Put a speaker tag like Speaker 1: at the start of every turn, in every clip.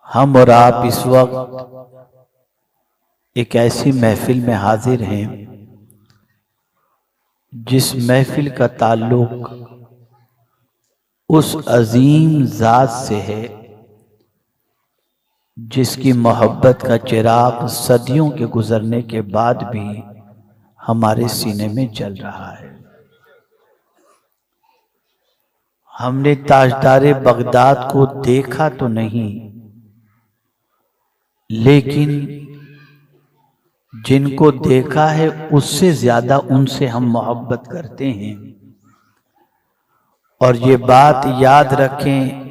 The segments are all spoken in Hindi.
Speaker 1: हम और आप इस वक्त एक ऐसी महफिल में हाजिर हैं जिस महफिल का ताल्लुक उस अजीम जात से है जिसकी मोहब्बत का चिराग सदियों के गुजरने के बाद भी हमारे सीने में जल रहा है। हमने ताजदारे बगदाद को देखा तो नहीं, लेकिन जिनको देखा है उससे ज्यादा उनसे हम मोहब्बत करते हैं। और ये बात याद रखें,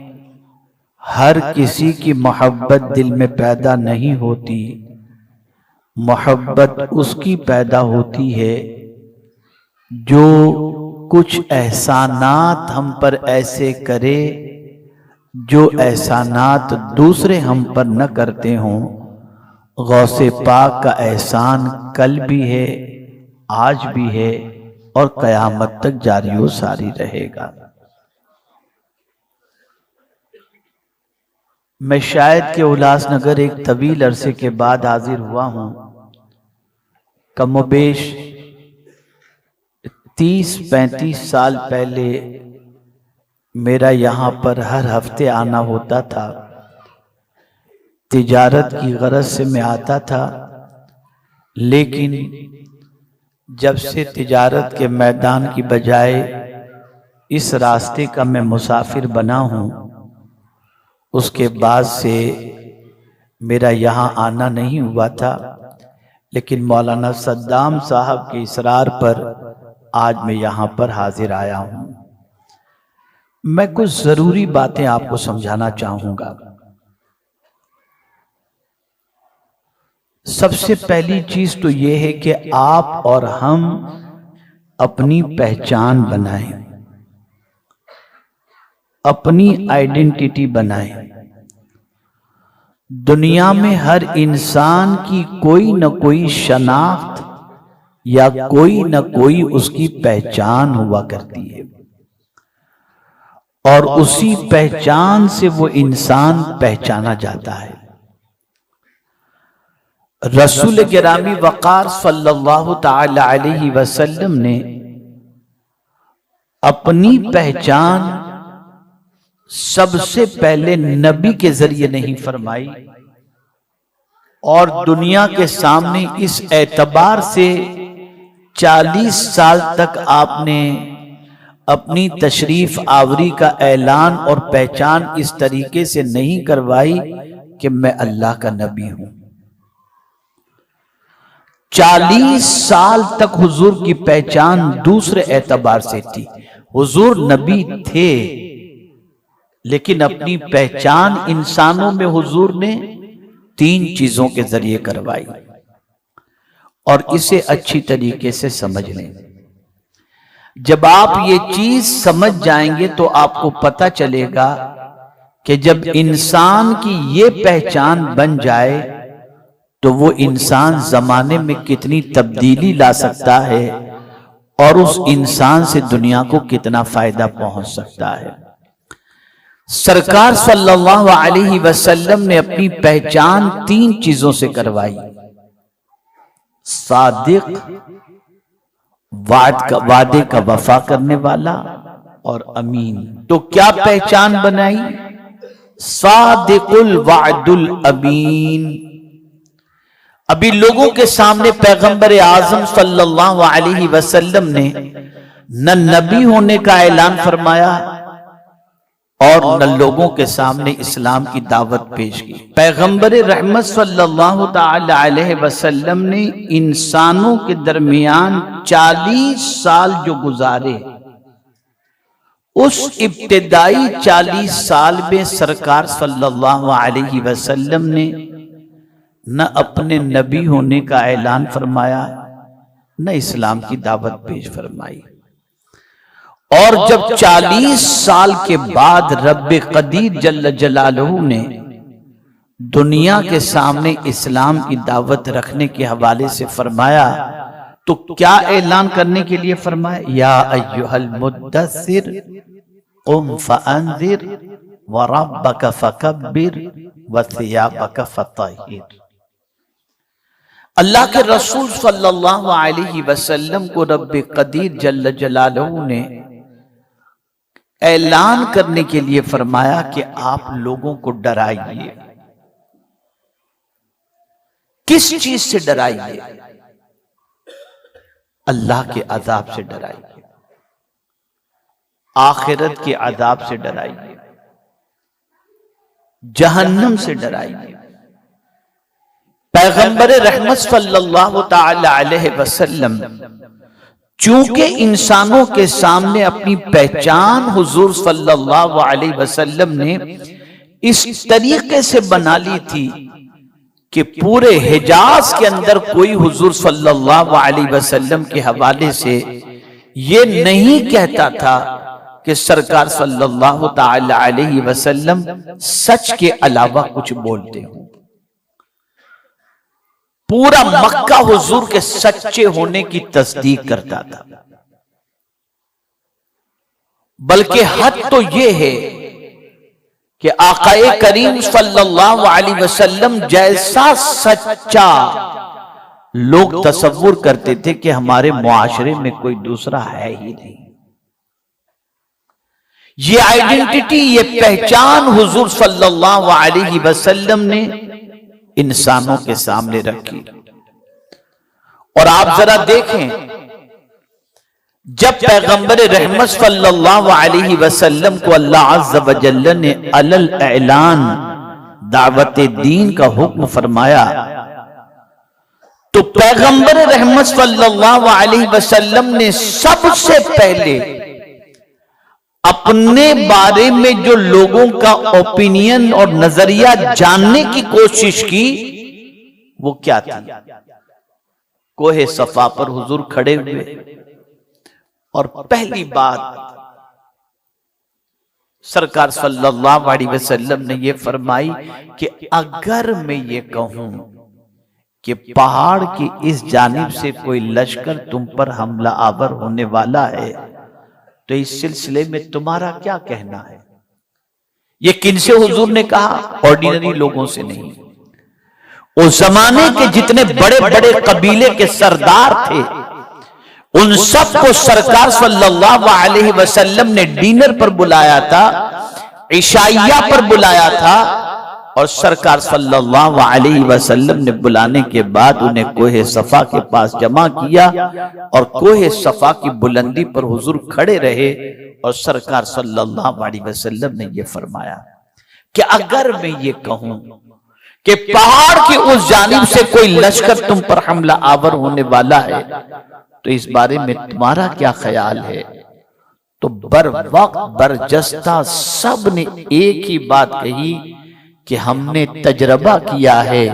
Speaker 1: हर किसी की मोहब्बत दिल में पैदा नहीं होती, मोहब्बत उसकी पैदा होती है जो कुछ एहसानात हम पर ऐसे करे जो एहसानात दूसरे हम पर न करते हों। गौसे पाक का एहसान कल भी है, आज भी है और कयामत तक जारी व सारी रहेगा। मैं शायद के उल्लासनगर एक तवील अरसे के बाद हाजिर हुआ हूं। कमोबेश 30-35 साल पहले मेरा यहाँ पर हर हफ्ते आना होता था। तिजारत की गरज से मैं आता था, लेकिन जब से तिजारत के मैदान की बजाय इस रास्ते का मैं मुसाफिर बना हूँ, उसके बाद से मेरा यहाँ आना नहीं हुआ था। लेकिन मौलाना सद्दाम साहब के इसरार पर आज मैं यहाँ पर हाजिर आया हूँ। मैं कुछ जरूरी बातें आपको समझाना चाहूँगा। सबसे पहली चीज तो यह है कि आप और हम अपनी पहचान बनाएं, अपनी आइडेंटिटी बनाएं। दुनिया में हर इंसान की कोई न कोई शनाख्त या कोई न कोई उसकी पहचान हुआ करती है, और उसी पहचान से वो इंसान पहचाना जाता है। रसूल गिरामी वक़ार सल्लल्लाहु ताला अलैहि वसल्लम ने अपनी पहचान सबसे पहले नबी के जरिए नहीं फरमाई, और दुनिया के सामने इस एतबार से 40 साल तक आपने अपनी तशरीफ आवरी का ऐलान और पहचान इस तरीके से नहीं करवाई कि मैं अल्लाह का नबी हूं। 40 साल तक हुजूर की पहचान दूसरे एतबार से थी। हुजूर नबी थे, लेकिन अपनी पहचान इंसानों में हुजूर ने 3 चीजों के जरिए करवाई, और इसे अच्छी तरीके से समझ लें। जब आप ये चीज समझ जाएंगे तो आपको पता चलेगा कि जब इंसान की ये पहचान बन जाए तो वो इंसान जमाने में कितनी तब्दीली ला सकता है और उस इंसान से दुनिया को कितना फायदा पहुंच सकता है। सरकार सल्लल्लाहु अलैहि वसल्लम ने अपनी पहचान 3 चीजों से करवाई: सादिक, वादे का वफा करने वाला, और अमीन। तो क्या पहचान बनाई? सादिकुल वादुल अमीन। अभी लोगों के सामने पैगंबर आजम सल्लल्लाहु अलैहि वसल्लम ने न नबी होने का ऐलान फरमाया और न लोगों के सामने इस्लाम की दावत पेश की। पैगंबर रहमत सल्लल्लाहु ताला अलैहि वसल्लम ने इंसानों के दरमियान 40 साल जो गुजारे, उस इब्तिदाई 40 साल में सरकार सल्लल्लाहु अलैहि वसल्लम ने न अपने नबी होने का ऐलान फरमाया, न इस्लाम की दावत पेश फरमाई। और जब 40 साल के बाद रब्बे कदीर जल्ल जलालहू ने दुनिया के सामने इस्लाम की दावत रखने के हवाले से फरमाया, तो क्या ऐलान करने के लिए फरमाया? या अय्युहल मुद्दस्सिर कुम फअंज़िर व रब्बक फकब्बिर वसियाबक फतहिर। अल्लाह के रसूल सल्लल्लाहु अलैहि वसल्लम को रब्बे कदीर जल्ल जलालहू ने ऐलान करने के लिए फरमाया कि आप लोगों को डराइए। किस चीज से डराइए? अल्लाह के अजाब से डराइए, आखिरत के अजाब से डराइए, जहन्नम से डराइए। पैगंबर रहमत सल्लल्लाहु ताला अलैहि वसल्लम चूंकि इंसानों के सामने अपनी पहचान हुजूर सल्लल्लाहु अलैहि वसल्लम ने इस तरीके से बना ली थी कि पूरे हिजाज के अंदर कोई हुजूर सल्लल्लाहु अलैहि वसल्लम के हवाले से ये नहीं कहता था कि सरकार सल्लल्लाहु ताला अलैहि वसल्लम सच के अलावा कुछ बोलते हो। पूरा मक्का हुजूर के सच्चे होने की तस्दीक करता था। बल्कि हद तो यह है कि आकाए करीम सल्लल्लाहु अलैहि वसल्लम जैसा सच्चा लोग तसव्वुर करते थे कि हमारे मुआशरे में कोई दूसरा है ही नहीं। ये आइडेंटिटी, ये पहचान हुजूर सल्लल्लाहु अलैहि वसल्लम ने इंसानों के सामने रखी। और आप जरा देखें, जब पैगंबर रहमत सल्लल्लाहु अलैहि वसल्लम को अल्लाह अज़्ज़ व जल्ल ने अलल ऐलान दावत दीन का हुक्म फरमाया, तो पैगंबर रहमत सल्लल्लाहु अलैहि वसल्लम ने सबसे पहले अपने बारे में जो लोगों का ओपिनियन और नजरिया जानने की कोशिश की, वो क्या था? कोहे सफा पर हुजूर खड़े हुए और पहली बात सरकार सल्लल्लाहु अलैहि वसल्लम ने ये फरमाई कि अगर मैं ये कहूं कि पहाड़ की इस जानिब से कोई लश्कर तुम पर हमला आवर होने वाला है, तो इस सिलसिले में तुम्हारा क्या कहना है? ये किनसे हुजूर ने कहा? ऑर्डिनरी लोगों से नहीं। उस जमाने के जितने बड़े बड़े कबीले के सरदार थे, उन सबको सरकार सल्लल्लाहु अलैहि वसल्लम ने डिनर पर बुलाया था, इशाइया पर बुलाया था। और सरकार सल्लल्लाहु अलैहि वसल्लम ने बुलाने के बाद उन्हें कोहे सफा के पास जमा किया और कोहे सफा की बुलंदी पर हुजूर खड़े रहे। और सरकार सल्लल्लाहु अलैहि वसल्लम ने यह फरमाया कि अगर मैं ये कहूं कि पहाड़ की उस जानिब से कोई लश्कर तुम पर हमला आवर होने वाला है, तो इस बारे में तुम्हारा क्या ख्याल है? तो बर वक्त बरजस्ता सब ने एक ही बात कही कि हमने तजरबा किया है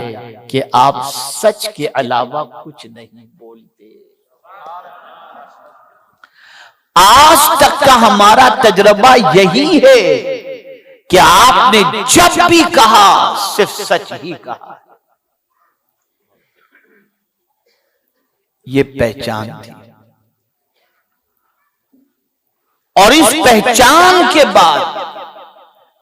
Speaker 1: कि आप सच के अलावा कुछ नहीं बोलते। आज तक का हमारा तजरबा यही है कि आपने जब भी कहा सिर्फ सच ही कहा। ये पहचान थी। और इस पहचान के बाद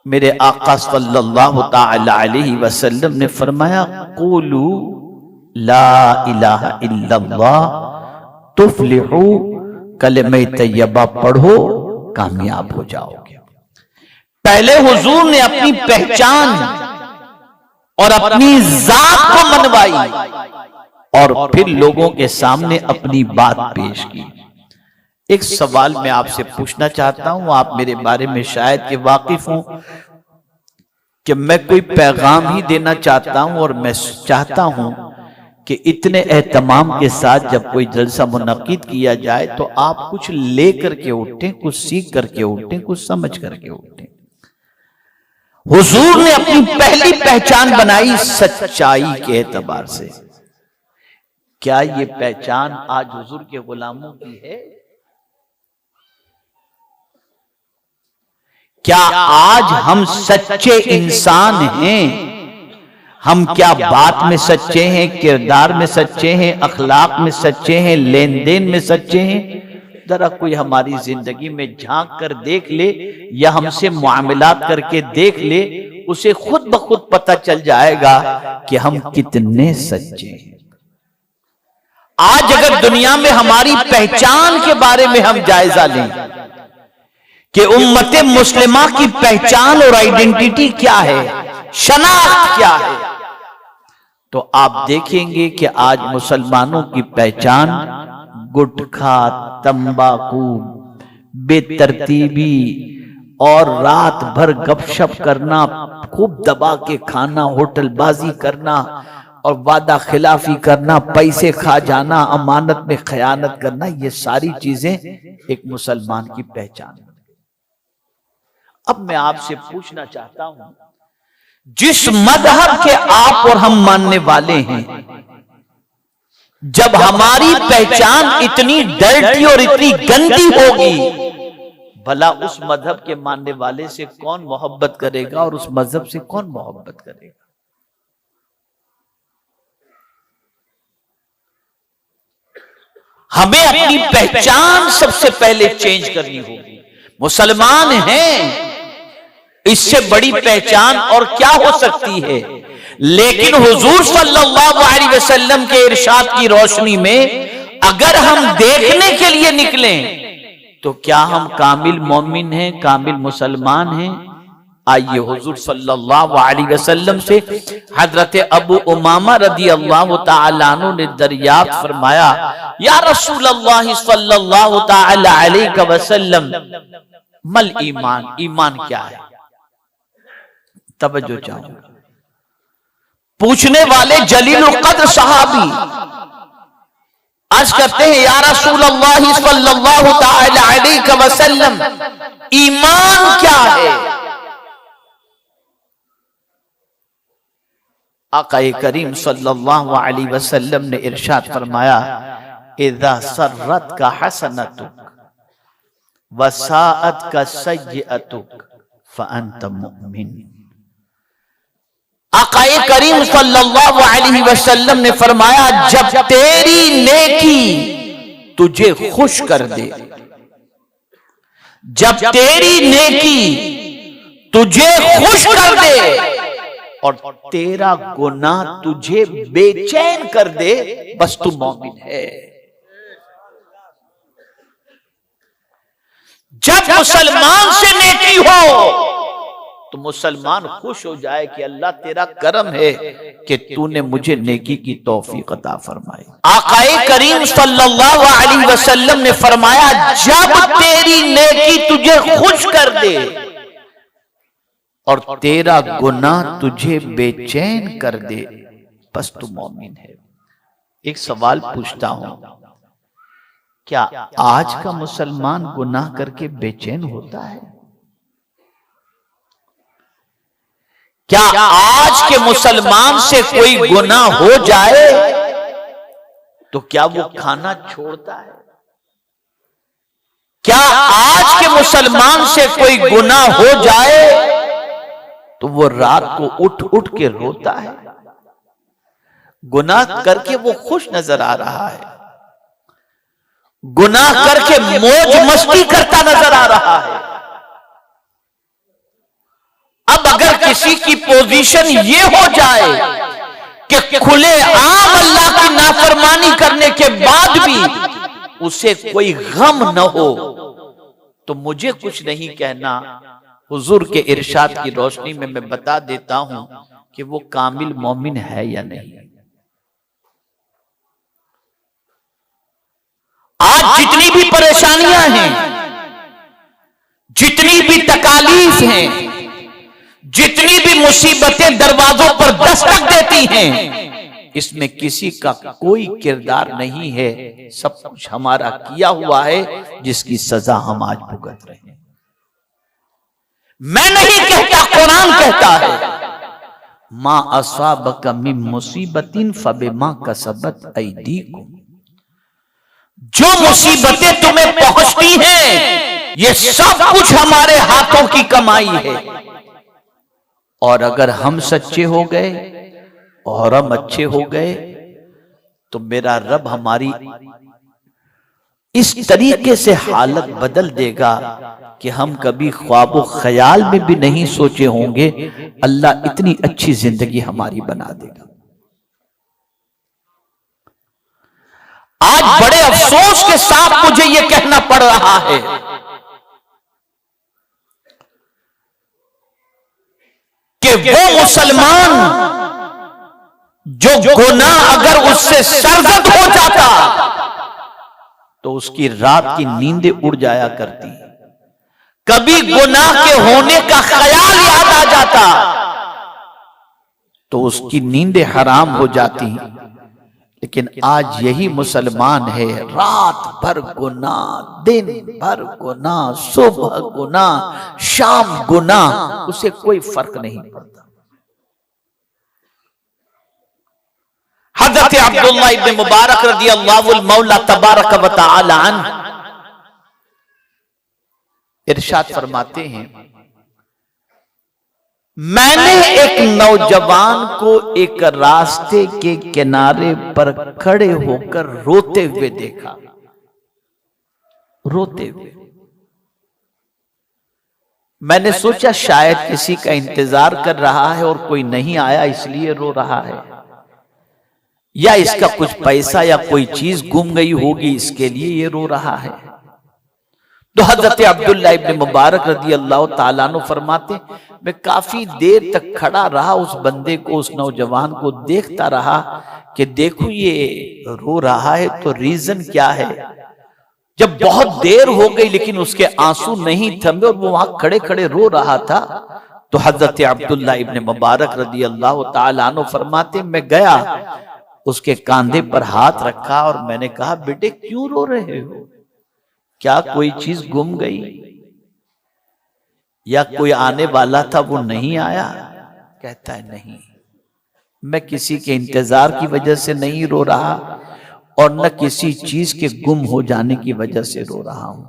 Speaker 1: मेरे आका सल्लल्लाहु ताला अलैहि वसल्लम ने फरमाया, क़ूलू ला इलाहा इल्लल्लाह तुफ्लिहू, कलमे तैयबा पढ़ो कामयाब हो जाओगे। पहले हुजूर ने अपनी पहचान और अपनी जात को मनवाई और फिर लोगों के सामने अपनी बात पेश की। एक सवाल मैं आपसे पूछना चाहता हूं, आप मेरे बारे में शायद के वाकिफ हों कि मैं कोई पैगाम ही देना चाहता हूं और मैं चाहता हूं कि इतने एहतमाम के साथ जब कोई जलसा मुनक्किद किया जाए तो आप कुछ ले करके उठें, कुछ सीख करके उठें, कुछ समझ करके उठें। हुजूर ने अपनी पहली पहचान बनाई सच्चाई के एतबार से। क्या ये पहचान आज हुजूर के गुलामों की है? क्या आज हम सच्चे इंसान हैं? हम क्या बात में सच्चे हैं, किरदार में सच्चे हैं, अखलाक में सच्चे हैं, लेन देन में सच्चे हैं? जरा कोई हमारी जिंदगी में झांक कर देख ले या हमसे मुआमलात करके देख ले, उसे खुद ब खुद पता चल जाएगा कि हम कितने सच्चे हैं। आज अगर दुनिया में हमारी पहचान के बारे में हम जायजा लें कि उम्मते मुस्लिमा की पहचान और आइडेंटिटी क्या है, शनाख्त क्या है, तो आप देखेंगे कि आज मुसलमानों की पहचान गुटखा, तंबाकू, बेतरतीबी और रात भर गपशप करना, खूब दबा के खाना, होटलबाजी करना और वादा खिलाफी करना, पैसे खा जाना, अमानत में खयानत करना, ये सारी चीजें एक मुसलमान की पहचान है। अब मैं आपसे पूछना चाहता हूं, जिस मजहब के आप और हम मानने वाले हैं, जब हमारी पहचान इतनी डर्टी और इतनी गंदी होगी, भला उस मजहब के मानने वाले से कौन मोहब्बत करेगा और उस मजहब से कौन मोहब्बत करेगा? हमें अपनी पहचान सबसे पहले चेंज करनी होगी। मुसलमान हैं, इससे बड़ी पहचान और क्या हो सकती है? लेकिन हुजूर सल्लल्लाहु अलैहि वसल्लम के इरशाद की रोशनी में अगर हम देखने के लिए निकलें तो क्या हम कामिल मोमिन हैं, कामिल मुसलमान हैं? आइए हुजूर सल्लल्लाहु अलैहि वसल्लम से हजरत अबू उमामा रदी अल्लाह तआला अन्हु ने दरियाफ्त फरमाया, या रसूल अल्लाह सल्लल्लाहु तआला अलैहि वसल्लम, मल ईमान, ईमान क्या है? तवज्जो चाहूंगा। पूछने वाले जलीलुल कद्र सहाबी अर्ज करते हैं, या रसूल अल्लाह सल्लल्लाहु तआला अलैहि वसल्लम, ईमान क्या है? आका करीम सल्लल्लाहु अलैहि वसल्लम ने इरशाद फरमाया, इज़ा सर्रत का हसनतुक वसाअत का सय्यअतुक फअंत मुमिन। आका करीम सल्लल्लाहु अलैहि वसल्लम ने फरमाया, जब तेरी नेकी तुझे खुश कर दे, जब तेरी नेकी तुझे खुश कर दे और तेरा गुनाह तुझे बेचैन कर दे, बस तू मोमिन है। जब मुसलमान से नेकी हो तो मुसलमान खुश हो जाए कि अल्लाह तेरा करम है कि तूने मुझे नेकी की तौफीक अता फरमाई। आकाए करीम सल्लल्लाहु अलैहि वसल्लम ने फरमाया, जब तेरी नेकी तुझे खुश कर दे और तेरा गुनाह तुझे बेचैन कर दे, बस तू मोमिन है। एक सवाल पूछता हूं, क्या आज का मुसलमान गुनाह करके बेचैन होता है? क्या आज के मुसलमान से कोई गुनाह हो जाए तो क्या वो खाना छोड़ता है? क्या आज के मुसलमान से कोई गुनाह हो जाए तो वो रात को उठ उठ के रोता है? गुनाह करके वो खुश नजर आ रहा है, गुनाह करके मौज मस्ती करता नजर आ रहा है। अब अगर किसी की पोजीशन ये हो जाए कि खुले आम अल्लाह की नाफरमानी करने के बाद भी उसे कोई गम न हो, तो मुझे कुछ नहीं कहना, हुजूर के इरशाद की रोशनी में मैं बता देता हूं कि वो कामिल मोमिन है या नहीं। आज जितनी भी परेशानियां हैं, जितनी भी तकालीफ हैं, जितनी भी मुसीबतें दरवाजों पर दस्तक देती हैं, इसमें किसी का कोई किरदार नहीं है, सब कुछ हमारा किया हुआ है जिसकी सजा हम आज भुगत रहे हैं। मैं नहीं कहता, कुरान कहता है, मां असाबका मिन मुसीबतिन फबिमा कसबत ऐदीकुम। जो मुसीबतें तुम्हें पहुंचती हैं, ये सब कुछ हमारे हाथों की कमाई है। और अगर हम सच्चे हो गए और हम अच्छे हो गए तो मेरा रब हमारी इस तरीके से हालत बदल देगा कि हम कभी ख्वाबो ख्याल में भी नहीं सोचे होंगे अल्लाह इतनी अच्छी जिंदगी हमारी बना देगा। आज बड़े अफसोस के साथ मुझे यह कहना पड़ रहा है कि वो मुसलमान जो गुनाह अगर उससे सरजद हो जाता तो उसकी रात की नींदें उड़ जाया करती। कभी गुनाह के होने का ख्याल याद आ जाता तो उसकी नींदें हराम हो जाती। लेकिन आज यही मुसलमान है, रात भर गुनाह, दिन भर गुनाह, सुबह गुनाह, शाम गुनाह, उसे कोई फर्क नहीं पड़ता। हज़रत अब्दुल्लाह इब्न मुबारक रज़ियल्लाहु मौला तबारक व तआला अन्हु इरशाद फरमाते हैं, मैंने एक नौजवान को एक रास्ते के किनारे पर खड़े होकर रोते हुए देखा, रोते हुए। मैंने सोचा शायद किसी का इंतजार कर रहा है और कोई नहीं आया इसलिए रो रहा है, या इसका कुछ पैसा या कोई चीज गुम गई होगी इसके लिए ये रो रहा है। तो हजरत अब्दुल्लाह इब्न मुबारक रज़ियल्लाहु ताला अन्हु फरमाते, मैं काफी देर तक खड़ा रहा, उस बंदे को, उस नौजवान को देखता रहा कि देखो ये रो रहा है तो रीजन क्या है। जब बहुत देर हो गई लेकिन उसके आंसू नहीं थमे और वो वहां खड़े खड़े रो रहा था, तो हजरत अब्दुल्लाह इब्न मुबारक रज़ियल्लाहु ताला अन्हु फरमाते, मैं गया, उसके कांधे पर हाथ रखा और मैंने कहा, बेटे क्यों रो रहे हो, क्या कोई चीज गुम गई या कोई आने वाला था वो नहीं आया? कहता है नहीं, मैं किसी के इंतजार की वजह से नहीं रो रहा और न किसी चीज के गुम हो जाने की वजह से रो रहा हूं।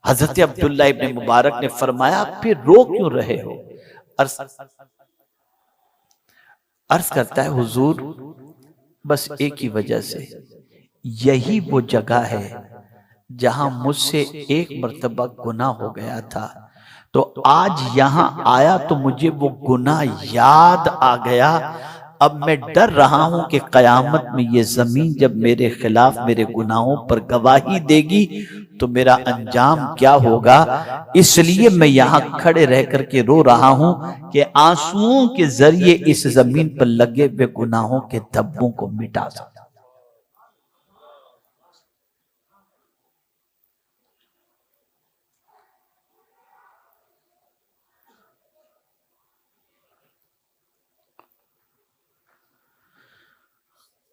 Speaker 1: हजरत अब्दुल्लाह इब्न मुबारक ने फरमाया, फिर रो क्यों रहे हो? अर्ज करता है, हुजूर बस एक ही वजह से, यही वो जगह है जहां मुझसे एक मर्तबा गुनाह हो गया था, तो आज यहां आया तो मुझे वो गुनाह याद आ गया। अब मैं डर रहा हूं कि कयामत में ये जमीन जब मेरे खिलाफ मेरे गुनाहों पर गवाही देगी तो मेरा अंजाम क्या होगा। इसलिए मैं यहां खड़े रह करके रो रहा हूं कि आंसुओं के जरिए इस जमीन पर लगे हुए गुनाहों के धब्बों को मिटा सकता।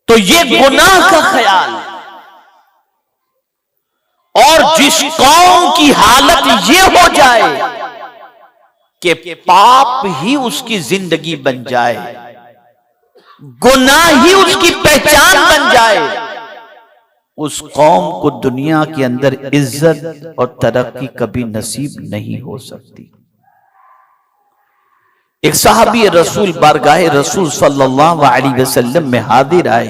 Speaker 1: तो ये गुनाह का ख्याल, और जिस कौम की हालत ये हो जाए कि पाप ही उसकी जिंदगी बन जाए, गुनाह ही उसकी पहचान बन जाए, उस कौम को दुनिया के अंदर इज्जत और तरक्की कभी नसीब नहीं हो सकती। एक सहाबी रसूल बारगाहे रसूल सल्लल्लाहु अलैहि वसल्लम में हाजिर आए,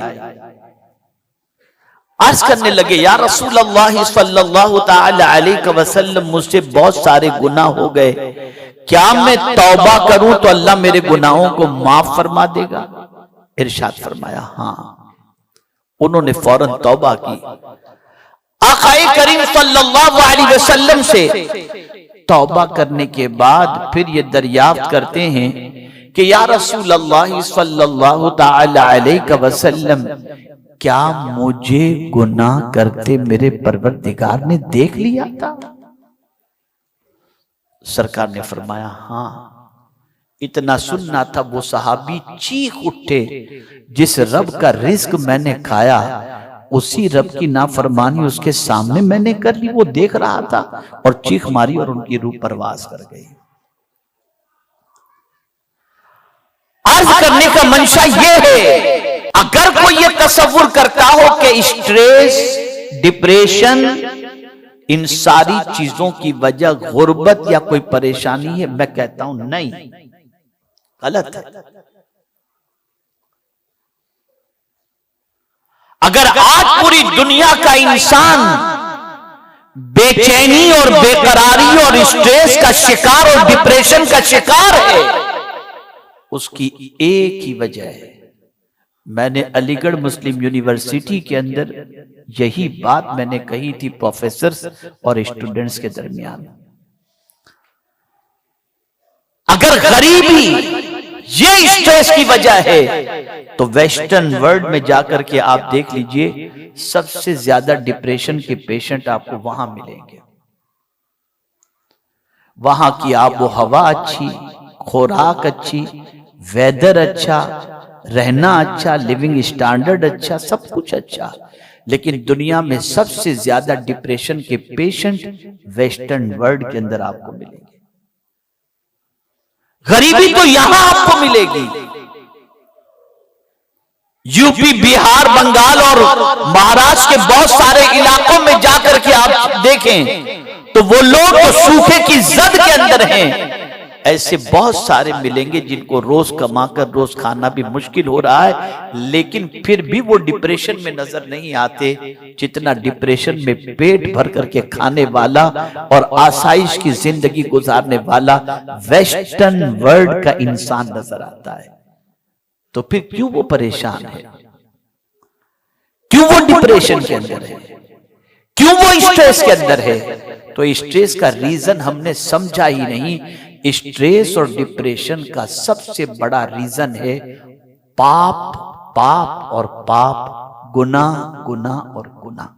Speaker 1: अर्ज करने लगे, या रसूल अल्लाह सल्लल्लाहु ताला अलैहि वसल्लम, मुझसे बहुत सारे गुनाह हो गए, क्या मैं तौबा करूं तो अल्लाह मेरे गुनाहों को माफ फरमा देगा? इरशाद फरमाया, हाँ। उन्होंने फौरन तौबा की। आक़ाए करीम सल्लल्लाहु अलैहि वसल्लम से तौबा करने के बाद फिर ये दरियाफ्त करते हैं कि या रसूल अल्लाह सल्लल्लाहु ताला अलैहि वसल्लम, क्या मुझे गुनाह करते मेरे परवरदिगार ने देख लिया था? सरकार ने फरमाया, हाँ। इतना सुनना था वो सहाबी चीख उठे, जिस रब का रिज्क मैंने खाया उसी रब की नाफरमानी उसके सामने मैंने कर ली। वो देख रहा था और चीख मारी और उनकी रूह परवास कर गई। अर्ज करने का मंशा ये है, अगर कोई ये तसव्वुर करता हो कि स्ट्रेस, डिप्रेशन, इन सारी चीजों की वजह गुर्बत या कोई परेशानी है, मैं कहता हूं नहीं, गलत है। अगर आज पूरी दुनिया का इंसान बेचैनी और बेकरारी और स्ट्रेस का शिकार और डिप्रेशन का शिकार है, उसकी एक ही वजह है। मैंने अलीगढ़ मुस्लिम यूनिवर्सिटी के अंदर यही बात मैंने कही थी प्रोफेसर्स और स्टूडेंट्स के दरमियान। अगर गरीबी ये स्ट्रेस की वजह है तो वेस्टर्न वर्ल्ड में जाकर के आप देख लीजिए, सबसे ज्यादा डिप्रेशन के पेशेंट आपको वहां मिलेंगे। वहां की आबो हवा अच्छी, खुराक अच्छी, वेदर अच्छा, रहना अच्छा, लिविंग स्टैंडर्ड अच्छा, सब कुछ अच्छा, लेकिन दुनिया में सबसे ज्यादा डिप्रेशन के पेशेंट वेस्टर्न वर्ल्ड के अंदर आपको मिलेंगे। गरीबी तो यहां आपको मिलेगी। यूपी, बिहार, बंगाल और महाराष्ट्र के बहुत सारे इलाकों में जाकर के आप देखें तो वो लोग तो सूखे की जद के अंदर हैं। ऐसे बहुत सारे मिलेंगे जिनको रोज कमाकर रोज खाना भी मुश्किल हो रहा है, लेकिन फिर भी वो डिप्रेशन में नजर नहीं आते जितना डिप्रेशन में पेट भर करके खाने वाला और आसाइश की जिंदगी गुजारने वाला वेस्टर्न वर्ल्ड का इंसान नजर आता है। तो फिर क्यों वो परेशान है, क्यों वो डिप्रेशन के अंदर है, क्यों वो स्ट्रेस के अंदर है? तो स्ट्रेस का रीजन हमने समझा ही नहीं। स्ट्रेस और डिप्रेशन का सबसे बड़ा रीजन है पाप, पाप और पाप, गुनाह, गुनाह और गुनाह।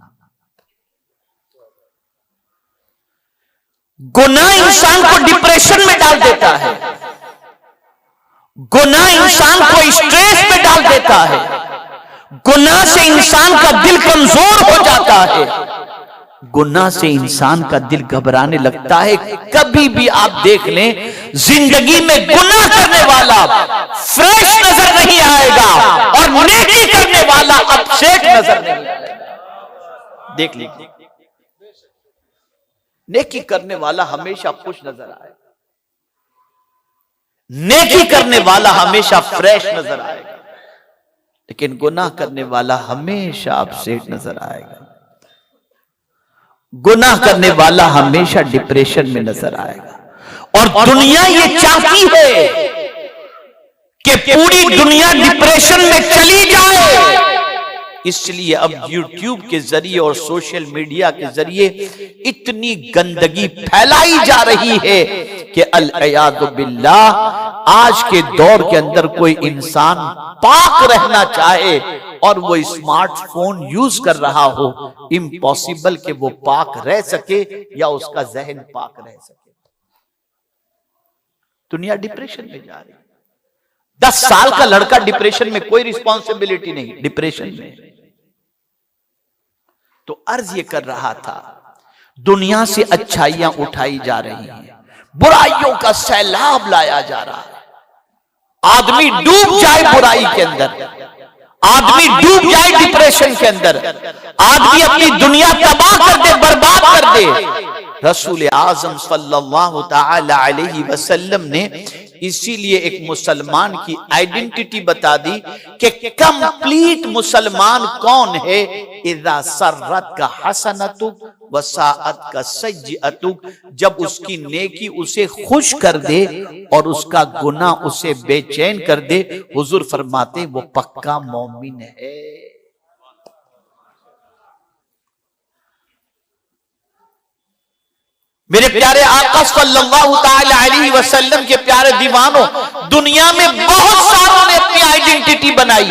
Speaker 1: गुनाह इंसान को डिप्रेशन में डाल देता है, गुनाह इंसान को स्ट्रेस में डाल देता है, गुनाह से इंसान का दिल कमजोर हो जाता है, गुनाह से इंसान का दिल घबराने लगता है। कभी भी आप देख लें जिंदगी में गुनाह करने वाला फ्रेश नजर नहीं आएगा और नेकी करने वाला अपसेट नजर नहीं आएगा। देख लीजिए, नेकी करने वाला हमेशा खुश नजर आएगा, नेकी करने वाला हमेशा फ्रेश नजर आएगा, लेकिन गुनाह करने वाला हमेशा अपसेट नजर आएगा। गुनाह करने वाला हमेशा डिप्रेशन में नजर आएगा। और दुनिया ये चाहती है कि पूरी दुनिया डिप्रेशन में चली जाए, इसलिए अब YouTube के जरिए और सोशल मीडिया के जरिए इतनी गंदगी फैलाई जा रही है कि अल-इयाज़ु बिल्लाह, आज के दौर के अंदर कोई इंसान पाक रहना चाहे और वो स्मार्टफोन यूज कर रहा हो, इम्पॉसिबल कि वो पाक रह सके या उसका जहन पाक रह सके। दुनिया डिप्रेशन में जा रही है। 10 साल का लड़का डिप्रेशन में, कोई रिस्पॉन्सिबिलिटी नहीं, डिप्रेशन में। तो अर्ज ये कर रहा था, दुनिया से अच्छाइयां उठाई जा रही हैं, बुराइयों का सैलाब लाया जा रहा है। आदमी डूब जाए बुराई के अंदर, आदमी डूब जाए डिप्रेशन के अंदर, आदमी अपनी दुनिया तबाह कर दे, बर्बाद कर दे। रसूल आजम सल्लल्लाहु तआला अलैहि वसल्लम ने इसीलिए एक मुसलमान की आइडेंटिटी बता दी कि कंप्लीट मुसलमान कौन है। इज़ा सर्रत का हसनतुक व साअत का सय्यतुक, जब उसकी नेकी उसे खुश कर दे और उसका गुनाह उसे बेचैन कर दे, हुजूर फरमाते वो पक्का मोमिन है। मेरे प्यारे आका सल्लल्लाहु ताला अलैहि वसल्लम के प्यारे दीवानों, दुनिया में बहुत सारों ने अपनी आइडेंटिटी बनाई,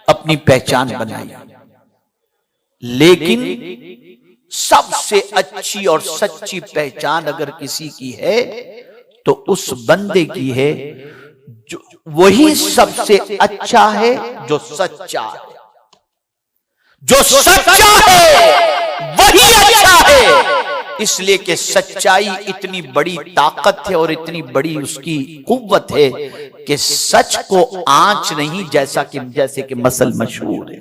Speaker 1: अपनी पहचान बनाई, लेकिन सबसे अच्छी और सच्ची पहचान अगर किसी की है तो उस बंदे की है जो वही सबसे अच्छा है जो सच्चा है। जो सच्चा है वही अच्छा है, इसलिए कि सच्चाई इतनी बड़ी ताकत है और इतनी बड़ी उसकी कुव्वत है कि सच को आंच नहीं, जैसे कि मसल मशहूर है।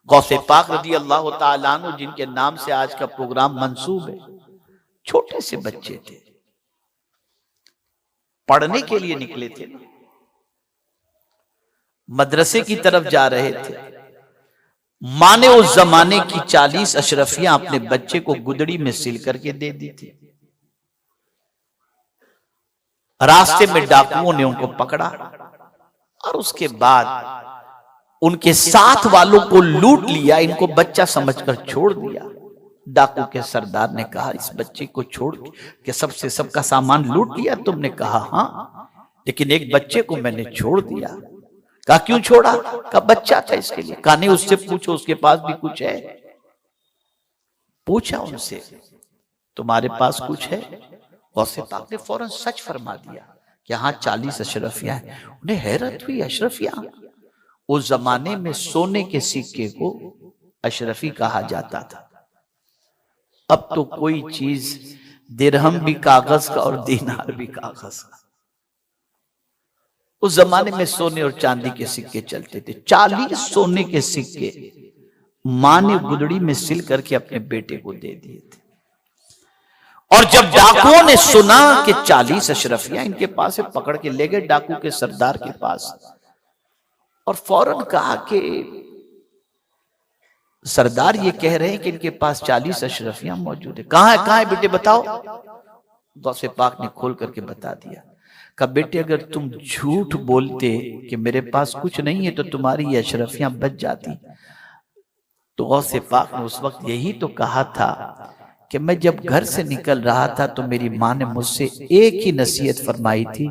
Speaker 1: गौसे पाक रज़ी अल्लाह ताला अन्हु, जिनके नाम से आज का प्रोग्राम मंसूब है, छोटे से बच्चे थे, पढ़ने के लिए निकले थे, मदरसे की तरफ जा रहे थे। माँ ने उस जमाने की 40 अशरफियां अपने बच्चे को गुदड़ी में सिल करके दे दी थी। रास्ते में डाकुओं ने उनको पकड़ा और उसके बाद उनके साथ वालों को लूट लिया, इनको बच्चा समझकर छोड़ दिया। डाकू के सरदार ने कहा, इस बच्चे को छोड़ के सबका सामान लूट लिया तुमने? कहा हाँ, लेकिन एक बच्चे को मैंने छोड़ दिया। कहा क्यों छोड़ा? कहा बच्चा था इसके लिए। कहा नहीं, उससे पूछो, उसके पास भी कुछ है। पूछा उनसे, तुम्हारे पास कुछ है? गौसे पाक ने फौरन सच फरमा दिया कि हाँ 40 अशरफियां हैं। उन्हें हैरत हुई, अशरफियां? उस जमाने में सोने के सिक्के को अशरफी कहा जाता था। अब तो कोई चीज दिरहम भी कागज का और दीनार भी कागज का। उस जमाने में सोने और चांदी के सिक्के चलते थे। 40 सोने के सिक्के मां ने गुदड़ी में सिल करके अपने बेटे को दे दिए थे। और जब डाकुओं ने सुना कि 40 अशरफियां इनके पास है, पकड़ के ले गए डाकू के सरदार के पास और फौरन कहा कि सरदार ये कह रहे हैं कि इनके पास 40 अशरफियां मौजूद है। कहां है बेटे बताओ। गौसे पाक ने खोल करके बता दिया। कहा बेटे अगर तुम झूठ बोलते कि मेरे पास कुछ नहीं है तो तुम्हारी ये अशरफियां बच जाती। तो गौसे पाक ने उस वक्त यही तो कहा था कि मैं जब घर से निकल रहा था तो मेरी माँ ने मुझसे एक ही नसीहत फरमाई थी,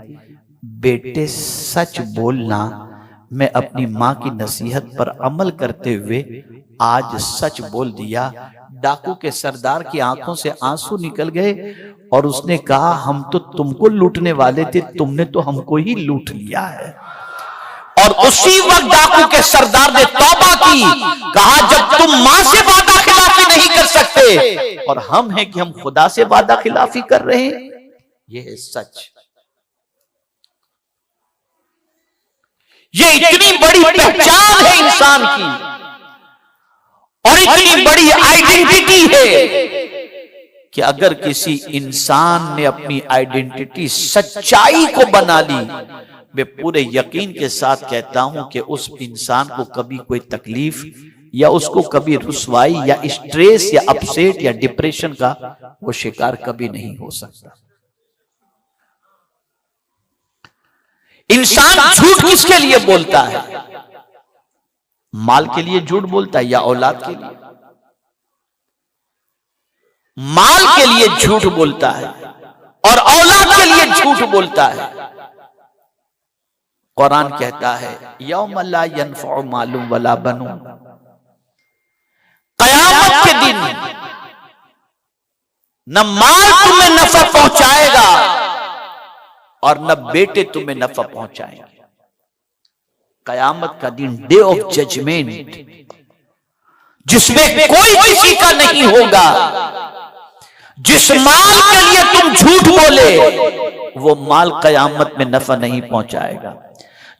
Speaker 1: बेटे सच बोलना। मैं अपनी माँ की नसीहत पर अमल करते हुए आज सच बोल दिया। डाकू के सरदार की आंखों से आंसू निकल गए और उसने कहा हम तो तुमको लूटने वाले थे, तुमने तो हमको ही लूट लिया है। और उसी वक्त डाकू के सरदार ने तौबा की, कहा जब तुम मां से वादा खिलाफी नहीं कर सकते और हम हैं कि हम खुदा से वादा खिलाफी कर रहे हैं, यह है सच। ये इतनी बड़ी पहचान है इंसान की और इतनी बड़ी आइडेंटिटी है कि अगर किसी इंसान ने अपनी आइडेंटिटी सच्चाई को बना ली, मैं पूरे यकीन के साथ कहता हूं कि उस इंसान को कभी कोई तकलीफ या उसको कभी रुसवाई या स्ट्रेस या अपसेट या डिप्रेशन का वो शिकार कभी नहीं हो सकता। इंसान झूठ किसके लिए बोलता है? माल के लिए झूठ बोलता है या औलाद के लिए? माल के लिए झूठ बोलता है और औलाद के लिए झूठ बोलता है। कुरान कहता है यौम ला यनफ़उ मालुम वला बनून, क़यामत के दिन न माल तुम्हें नफा पहुंचाएगा और न बेटे तुम्हें नफा पहुंचाएंगे। कयामत का दिन, डे ऑफ जजमेंट, जिसमें कोई किसी का नहीं होगा। जिस माल के लिए तुम झूठ बोले वो माल कयामत में नफा नहीं पहुंचाएगा।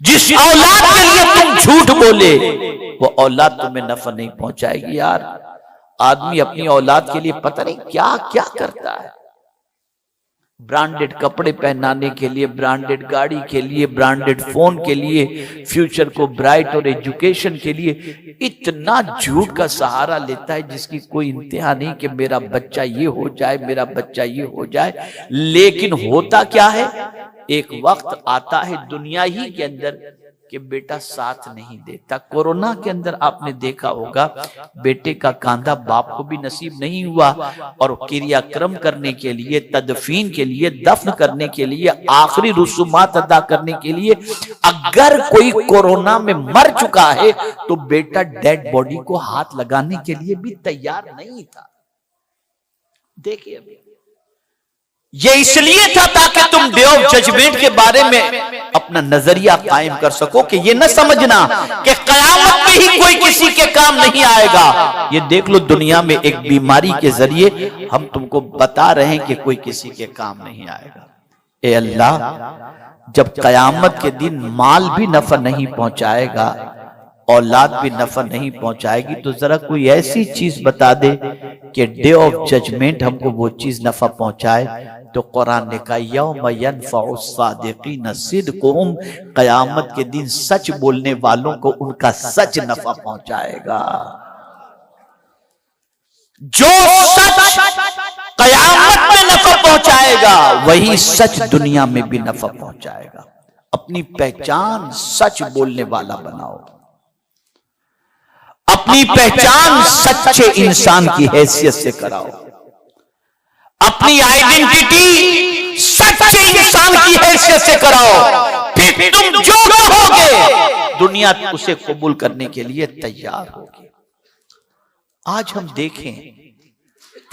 Speaker 1: जिस औलाद के लिए तुम झूठ बोले वो औलाद तुम्हें नफा नहीं पहुंचाएगी। यार आदमी अपनी औलाद के लिए पता नहीं क्या क्या करता है। ब्रांडेड कपड़े पहनाने के लिए, ब्रांडेड गाड़ी के लिए, ब्रांडेड फोन के लिए, फ्यूचर को ब्राइट और एजुकेशन के लिए इतना झूठ का सहारा लेता है जिसकी कोई इंतहा नहीं कि मेरा बच्चा ये हो जाए, मेरा बच्चा ये हो जाए। लेकिन होता क्या है, एक वक्त आता है दुनिया ही के अंदर कि बेटा साथ नहीं देता। कोरोना के अंदर आपने देखा होगा बेटे का कांधा बाप को भी नसीब नहीं हुआ और क्रियाक्रम करने के लिए, तदफीन के लिए, दफन करने के लिए, आखिरी रसूमात अदा करने के लिए अगर कोई कोरोना में मर चुका है तो बेटा डेड बॉडी को हाथ लगाने के लिए भी तैयार नहीं था। देखिए अभी ये इसलिए था ताकि तुम डे ऑफ जजमेंट के बारे में अपना नजरिया कायम कर सको कि ये न समझना कि कयामत में ही कोई किसी के काम नहीं आएगा। ये देख लो दुनिया में एक बीमारी के जरिए हम तुमको बता रहे हैं कि कोई किसी के काम नहीं आएगा। ए अल्लाह, जब कयामत के दिन माल भी नफा नहीं पहुंचाएगा, औलाद भी नफा नहीं पहुंचाएगी, तो जरा कोई ऐसी चीज बता दे कि डे ऑफ जजमेंट हमको वो चीज नफा पहुंचाए तो कुरान ने कहा यौम यनफ़उ सादिक़ीन सिद्क़ुहुम, क़यामत के दिन सच बोलने वालों को उनका सच नफा पहुंचाएगा। जो सच क़यामत में नफा पहुंचाएगा वही सच दुनिया में भी नफा पहुंचाएगा। अपनी पहचान सच बोलने वाला बनाओ, अपनी पहचान सच्चे इंसान की हैसियत से कराओ, अपनी आइडेंटिटी सच्चे इंसान की हैसियत से कराओ, फिर तुम जो कहोगे दुनिया उसे कबूल करने के लिए तैयार होगी। आज हम देखें,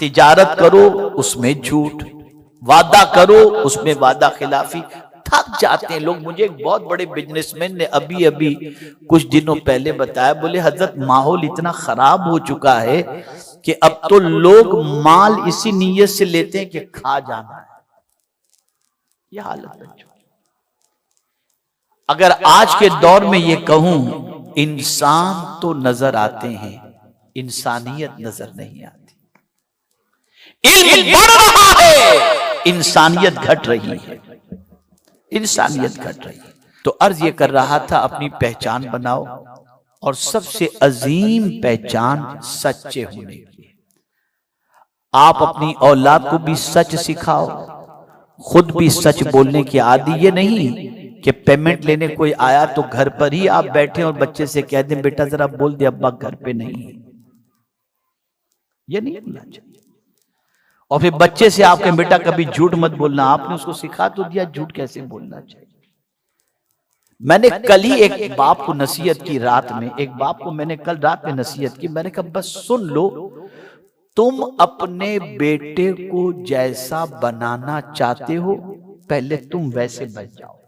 Speaker 1: तिजारत करो उसमें झूठ, वादा करो उसमें वादा खिलाफी, थक जाते हैं लोग। मुझे एक बहुत बड़े बिजनेसमैन ने अभी अभी कुछ दिनों पहले बताया, बोले हजरत माहौल इतना खराब हो चुका है कि अब तो लोग माल इसी नीयत से लेते हैं कि खा जाना है। यह हालत बन चुकी। अगर आज के दौर में ये कहूं, इंसान तो नजर आते हैं, इंसानियत नजर नहीं आती। इल्म बढ़ रहा है, इंसानियत घट रही है, इंसानियत घट रही है। तो अर्ज ये कर रहा था, अपनी पहचान बनाओ और सबसे अजीम पहचान सच्चे होने की। आप अपनी औलाद को भी सच सिखाओ, खुद भी सच बोलने की आदि। ये नहीं कि पेमेंट लेने कोई आया तो घर पर ही आप बैठे और बच्चे से कह दें बेटा जरा बोल दे अब्बा घर पे नहीं है। ये नहीं बोलना चाहिए। और फिर बच्चे से आपके बेटा कभी झूठ मत बोलना, आपने उसको सिखा तो दिया झूठ कैसे बोलना चाहिए। मैंने कल ही एक बाप को नसीहत की, रात में एक बाप को मैंने कल रात में नसीहत की। मैंने कहा बस सुन लो, तुम अपने बेटे को जैसा बनाना चाहते हो पहले तुम वैसे बन जाओ।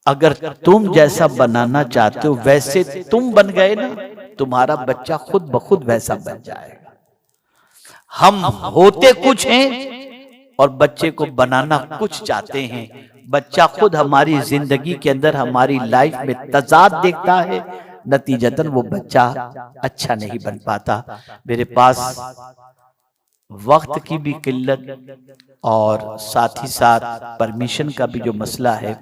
Speaker 1: अगर तुम जैसा बनाना चाहते हो वैसे तुम बन गए ना, तुम्हारा बच्चा खुद ब खुद वैसा बन जाएगा। हम होते कुछ हैं और बच्चे को बनाना कुछ चाहते हैं। बच्चा खुद हमारी जिंदगी के अंदर, हमारी लाइफ में तजाद देखता है, नतीजतन वो बच्चा अच्छा नहीं बन पाता। मेरे पास वक्त की भी किल्लत और साथ ही साथ परमिशन का भी जो मसला है,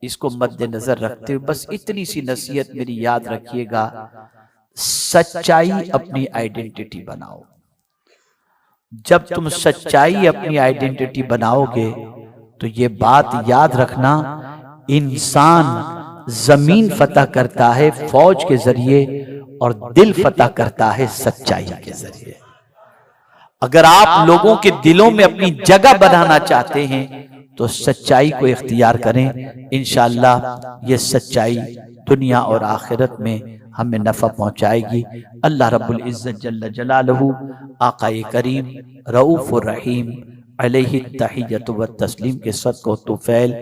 Speaker 1: इसको मद्देनजर रखते हुए बस इतनी सी नसीहत मेरी याद रखिएगा, सच्चाई अपनी आइडेंटिटी बनाओ। जब तुम सच्चाई अपनी आइडेंटिटी बनाओगे तो ये बात याद रखना, इंसान जमीन फतह करता है फौज के जरिए और दिल फतह करता है सच्चाई के जरिए। अगर आप लोगों के दिलों में अपनी जगह बनाना चाहते हैं तो सच्चाई को इख्तियार करें। इंशाअल्लाह ये सच्चाई दुनिया और आखिरत में हमें नफा पहुंचाएगी। अल्लाह रब्बुल इज्जत जल्ल जलालहू, आकाए करीम रऊफ़ुर रहीम अलैहि तहिय्यतु व तस्लीम के सदक़ो तुफ़ैल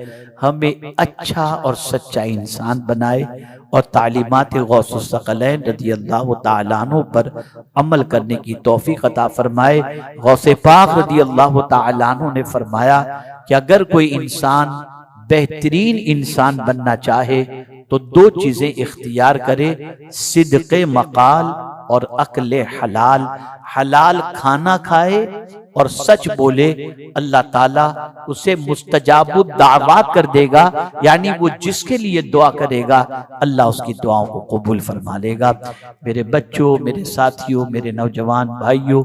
Speaker 1: हमें अच्छा और सच्चा इंसान बनाए और तालीमात गौसुस सकलैन रज़ियल्लाहु ताला अन्हु पर अमल करने की तौफीक अता फरमाए। गौसे पाक रज़ियल्लाहु ताला अन्हु ने फरमाया कि अगर कोई इंसान बेहतरीन इंसान बनना चाहे तो दो चीजें इख्तियार करे, सिद्क़े मकाल और अक्ले हलाल। हलाल खाना खाए और सच बोले, अल्लाह ताला उसे मुस्तजाबुद दावात कर देगा, यानी वो जिसके लिए दुआ करेगा अल्लाह उसकी दुआओं को कबूल फरमा लेगा। मेरे बच्चों, मेरे साथियों, मेरे नौजवान भाइयों,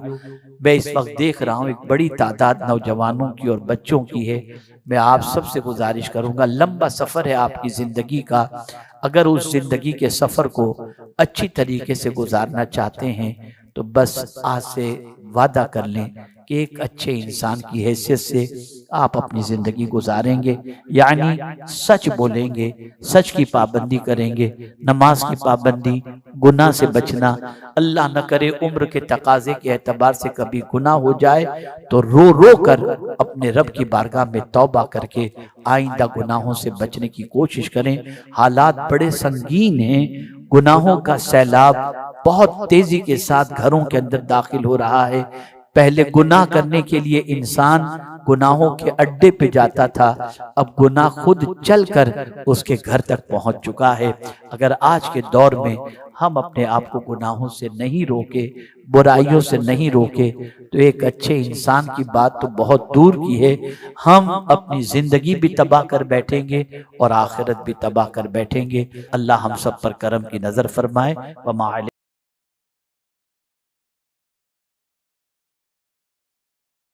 Speaker 1: मैं इस वक्त देख रहा हूँ एक बड़ी तादाद नौजवानों की और बच्चों की है। मैं आप सबसे गुजारिश करूंगा, लंबा सफर है आपकी जिंदगी का, अगर उस जिंदगी के सफर को अच्छी तरीके से गुजारना चाहते हैं तो बस आज से वादा कर लें कि एक अच्छे इंसान की हैसियत से आप अपनी जिंदगी गुजारेंगे, यानी सच बोलेंगे, सच की पाबंदी करेंगे, नमाज की पाबंदी, गुनाह से बचना। अल्लाह न करे उम्र के तकाजे के एतबार से कभी गुनाह हो जाए तो रो रो कर अपने रब की बारगाह में तौबा करके आइंदा गुनाहों से बचने की कोशिश करें। हालात बड़े संगीन हैं, गुनाहों का सैलाब बहुत तेजी के साथ घरों के अंदर दाखिल हो रहा है। पहले गुनाह करने के लिए इंसान गुनाहों के अड्डे पे जाता था, अब गुनाह खुद चलकर उसके घर तक पहुंच चुका है। अगर आज के दौर में हम अपने आप को गुनाहों से नहीं रोके, बुराइयों से नहीं रोके, तो एक अच्छे इंसान की बात तो बहुत दूर की है, हम अपनी जिंदगी भी तबाह कर बैठेंगे और आखिरत भी तबाह कर बैठेंगे। अल्लाह हम सब पर करम की नजर फरमाए। व